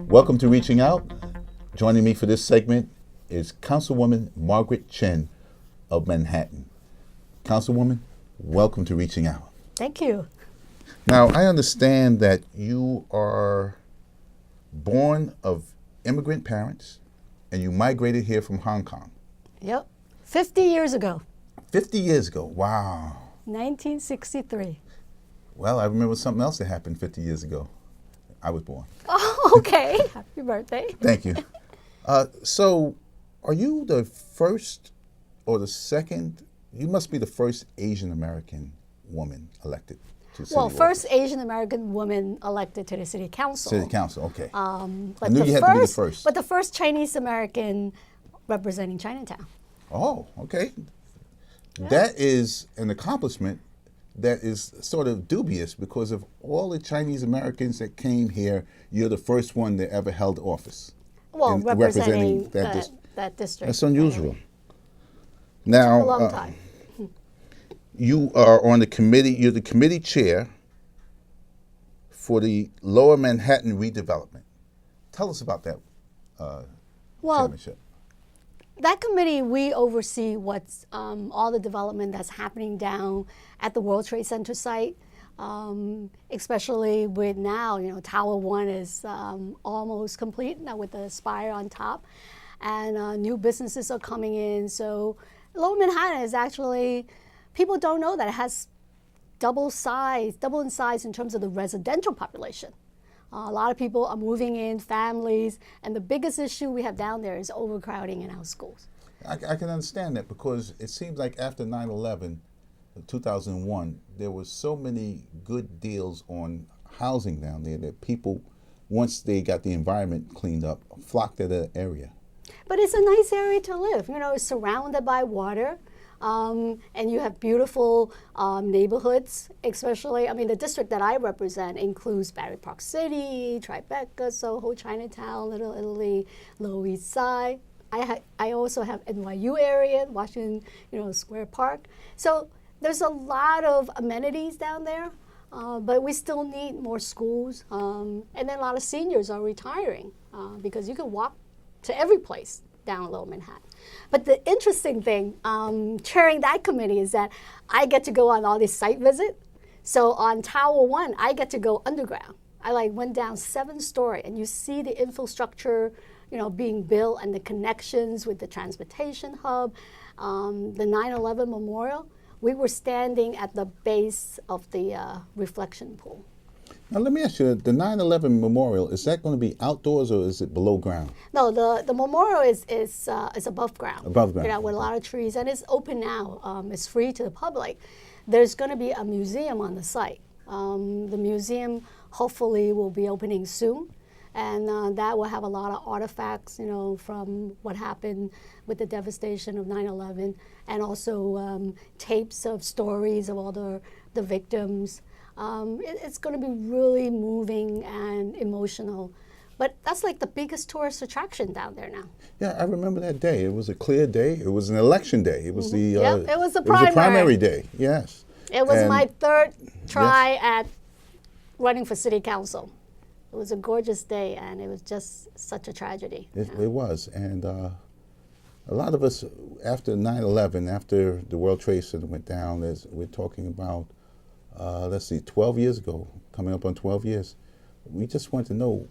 Welcome to Reaching Out. Joining me for this segment is Councilwoman Margaret Chin of Manhattan. Councilwoman, welcome to Reaching Out. Thank you. Now, I understand that you are born of immigrant parents and you migrated here from Hong Kong. Yep. 50 years ago. 50 years ago, wow. 1963. Well, I remember something else that happened 50 years ago. I was born. Oh, okay. Happy birthday. Thank you. So, are you the first or the second? You must be the first Asian American woman elected to city. Well, first Asian American woman elected to the city council. City council, okay. But I knew you had to be the first. But the first Chinese American representing Chinatown. Oh, okay. Yeah. That is an accomplishment that is sort of dubious because of all the Chinese Americans that came here, you're the first one that ever held office. Well, representing that district. That's unusual. Now, a long time. You are on the committee, you're the committee chair for the Lower Manhattan Redevelopment. Tell us about that chairmanship. That committee, we oversee what's all the development that's happening down at the World Trade Center site, especially with now, Tower 1 is almost complete now with the spire on top, and new businesses are coming in. So Lower Manhattan is actually, people don't know that it has double in size in terms of the residential population. A lot of people are moving in, families, and the biggest issue we have down there is overcrowding in our schools. I can understand that because it seems like after 9/11, 2001, there was so many good deals on housing down there that people, once they got the environment cleaned up, flocked to the area. But it's a nice area to live. It's surrounded by water. And you have beautiful neighborhoods, especially, the district that I represent includes Battery Park City, Tribeca, Soho, Chinatown, Little Italy, Lower East Side. I also have NYU area, Washington, Square Park. So there's a lot of amenities down there, but we still need more schools. And then a lot of seniors are retiring because you can walk to every place down Lower Manhattan. But the interesting thing, chairing that committee, is that I get to go on all these site visits. So on Tower 1, I get to go underground. I went down 7-story, and you see the infrastructure, being built and the connections with the transportation hub, the 9/11 memorial. We were standing at the base of the reflection pool. Now let me ask you, the 9/11 memorial, is that going to be outdoors or is it below ground? No, the memorial is above ground. Above ground. With a lot of trees, and it's open now. It's free to the public. There's going to be a museum on the site. The museum hopefully will be opening soon, and that will have a lot of artifacts, from what happened with the devastation of 9/11, and also tapes of stories of all the victims. It's going to be really moving and emotional. But that's the biggest tourist attraction down there now. Yeah, I remember that day. It was a clear day. It was an election day. It was it was the primary. It was a primary day, yes. It was my third try at running for city council. It was a gorgeous day, and it was just such a tragedy. It was. And a lot of us, after 9/11, after the World Trade Center went down, we're talking about 12 years ago, coming up on 12 years, we just want to know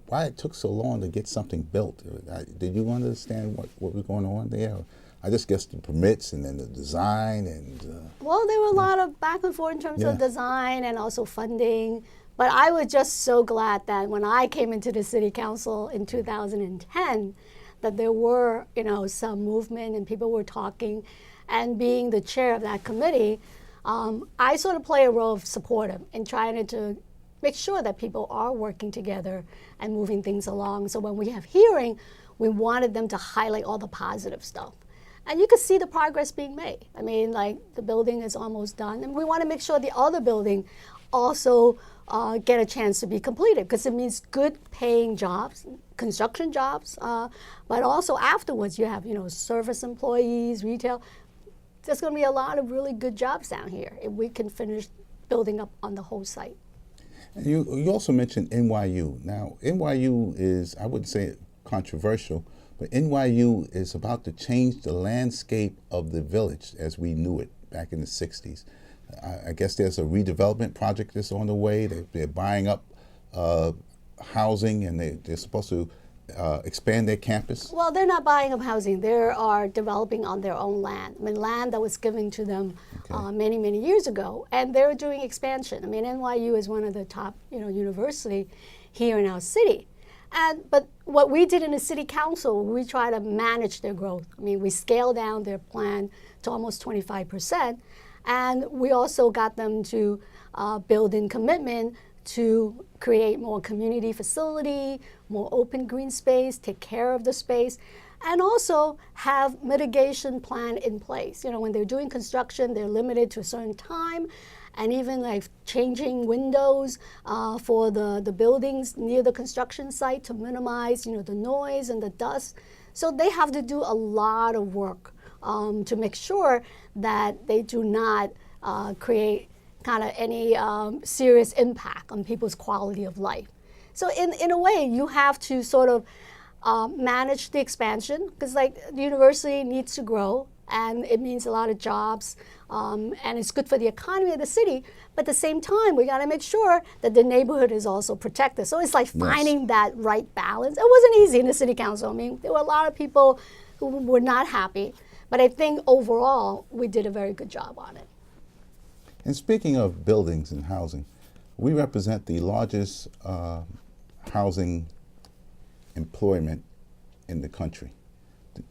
why it took so long to get something built. Did you understand what was going on there? I just guess the permits and then the design and... Well, there were a lot of back and forth in terms of design and also funding. But I was just so glad that when I came into the city council in 2010, that there were, some movement and people were talking. And being the chair of that committee, I sort of play a role of supportive in trying to make sure that people are working together and moving things along. So when we have hearing, we wanted them to highlight all the positive stuff. And you could see the progress being made. The building is almost done. And we want to make sure the other building also get a chance to be completed, because it means good paying jobs, construction jobs, but also afterwards you have, service employees, retail. there's going to be a lot of really good jobs down here if we can finish building up on the whole site. And you also mentioned NYU. Now, NYU is, I wouldn't say controversial, but NYU is about to change the landscape of the village as we knew it back in the 60s. I guess there's a redevelopment project that's on the way. They're buying up housing, and they're supposed to expand their campus. Well, they're not buying up housing. They are developing on their own land. I mean, land that was given to them many, many years ago, and they're doing expansion. I mean, NYU is one of the top, university here in our city. But what we did in the city council, we try to manage their growth. I mean, we scaled down their plan to almost 25%, and we also got them to build in commitment to create more community facility, more open green space, take care of the space, and also have mitigation plan in place. When they're doing construction, they're limited to a certain time, and even like changing windows for the buildings near the construction site to minimize, the noise and the dust. So they have to do a lot of work to make sure that they do not create kind of any serious impact on people's quality of life. So in a way, you have to sort of manage the expansion, because like the university needs to grow, and it means a lot of jobs, and it's good for the economy of the city. But at the same time, we got to make sure that the neighborhood is also protected. So it's like finding that right balance. It wasn't easy in the city council. I mean, there were a lot of people who were not happy, but I think overall, we did a very good job on it. And speaking of buildings and housing, we represent the largest housing employment in the country,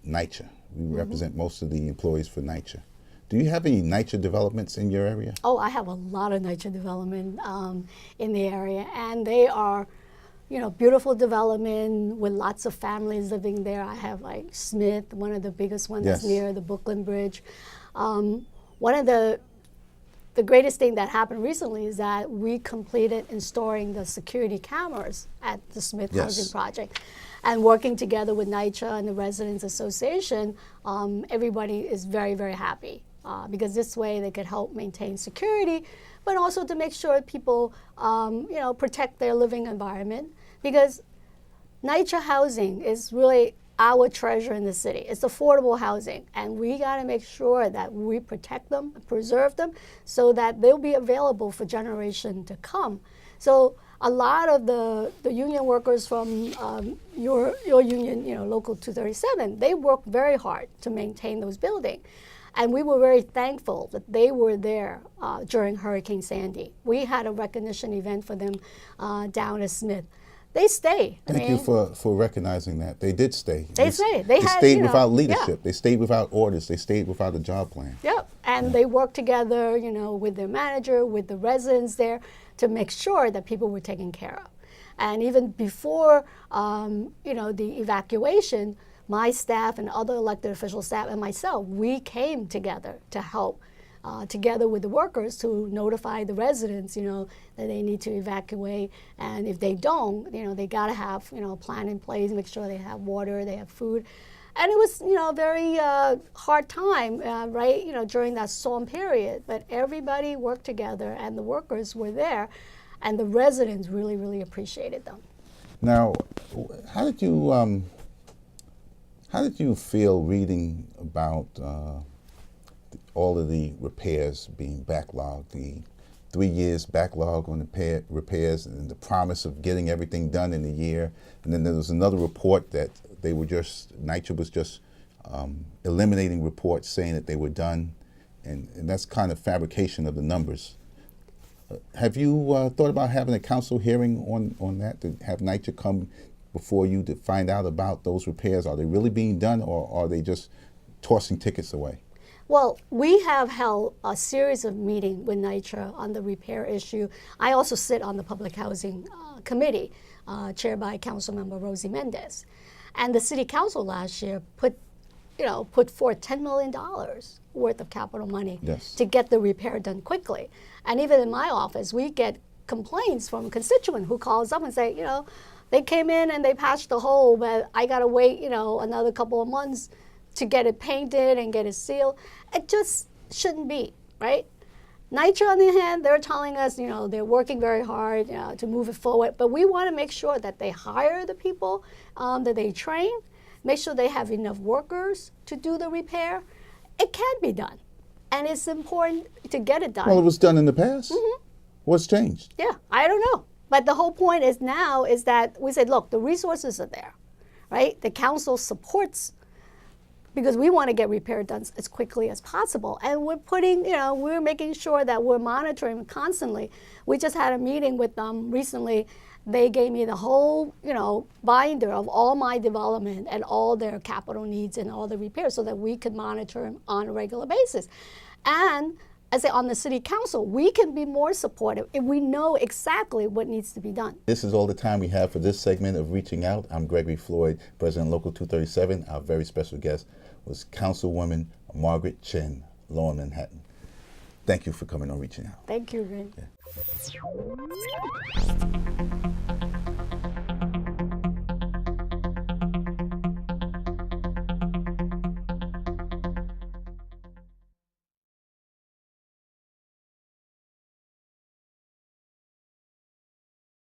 NYCHA. We represent most of the employees for NYCHA. Do you have any NYCHA developments in your area? Oh, I have a lot of NYCHA development in the area, and they are, beautiful development with lots of families living there. I have like Smith, one of the biggest ones that's near the Brooklyn Bridge. One of the greatest thing that happened recently is that we completed installing the security cameras at the Smith Housing Project. And working together with NYCHA and the Residents Association, everybody is very, very happy because this way they could help maintain security, but also to make sure people, protect their living environment, because NYCHA housing is really our treasure in the city. It's affordable housing, and we got to make sure that we protect them, preserve them, so that they'll be available for generation to come. So a lot of the union workers from your union, Local 237, they worked very hard to maintain those buildings. And we were very thankful that they were there during Hurricane Sandy. We had a recognition event for them down at Smith. They stay. Thank you for recognizing that. They did stay. They stayed. They stayed without leadership. They stayed without orders. They stayed without a job plan. Yep. And they worked together, with their manager, with the residents there, to make sure that people were taken care of. And even before, the evacuation, my staff and other elected official staff and myself, we came together to help. Together with the workers to notify the residents, that they need to evacuate. And if they don't, they got to have, a plan in place, make sure they have water, they have food. And it was, a very hard time, right, during that storm period. But everybody worked together, and the workers were there, and the residents really, really appreciated them. Now, how did you feel reading about all of the repairs being backlogged, the 3 years backlog on the repairs, and the promise of getting everything done in a year? And then there was another report that NYCHA was just eliminating reports saying that they were done, and that's kind of fabrication of the numbers. Have you thought about having a council hearing on that, to have NYCHA come before you to find out about those repairs? Are they really being done, or are they just tossing tickets away? Well, we have held a series of meetings with NYCHA on the repair issue. I also sit on the Public Housing Committee, chaired by Council Member Rosie Mendez. And the City Council last year put forth $10 million worth of capital money to get the repair done quickly. And even in my office, we get complaints from a constituent who calls up and say, they came in and they patched the hole, but I got to wait, another couple of months to get it painted and get it sealed. It just shouldn't be, right? NYCHA, on the other hand, they're telling us, they're working very hard to move it forward, but we want to make sure that they hire the people, that they train, make sure they have enough workers to do the repair. It can be done, and it's important to get it done. Well, it was done in the past. Mm-hmm. What's changed? Yeah, I don't know. But the whole point is now is that we said, look, the resources are there, right? The council supports, because we want to get repair done as quickly as possible. And we're putting, we're making sure that we're monitoring constantly. We just had a meeting with them recently. They gave me the whole, binder of all my development and all their capital needs and all the repairs so that we could monitor them on a regular basis. And I say on the city council, we can be more supportive if we know exactly what needs to be done. This is all the time we have for this segment of Reaching Out. I'm Gregory Floyd, President Local 237. Our very special guest was Councilwoman Margaret Chin, Lower Manhattan. Thank you for coming on Reaching Out. Thank you, Ray. Yeah.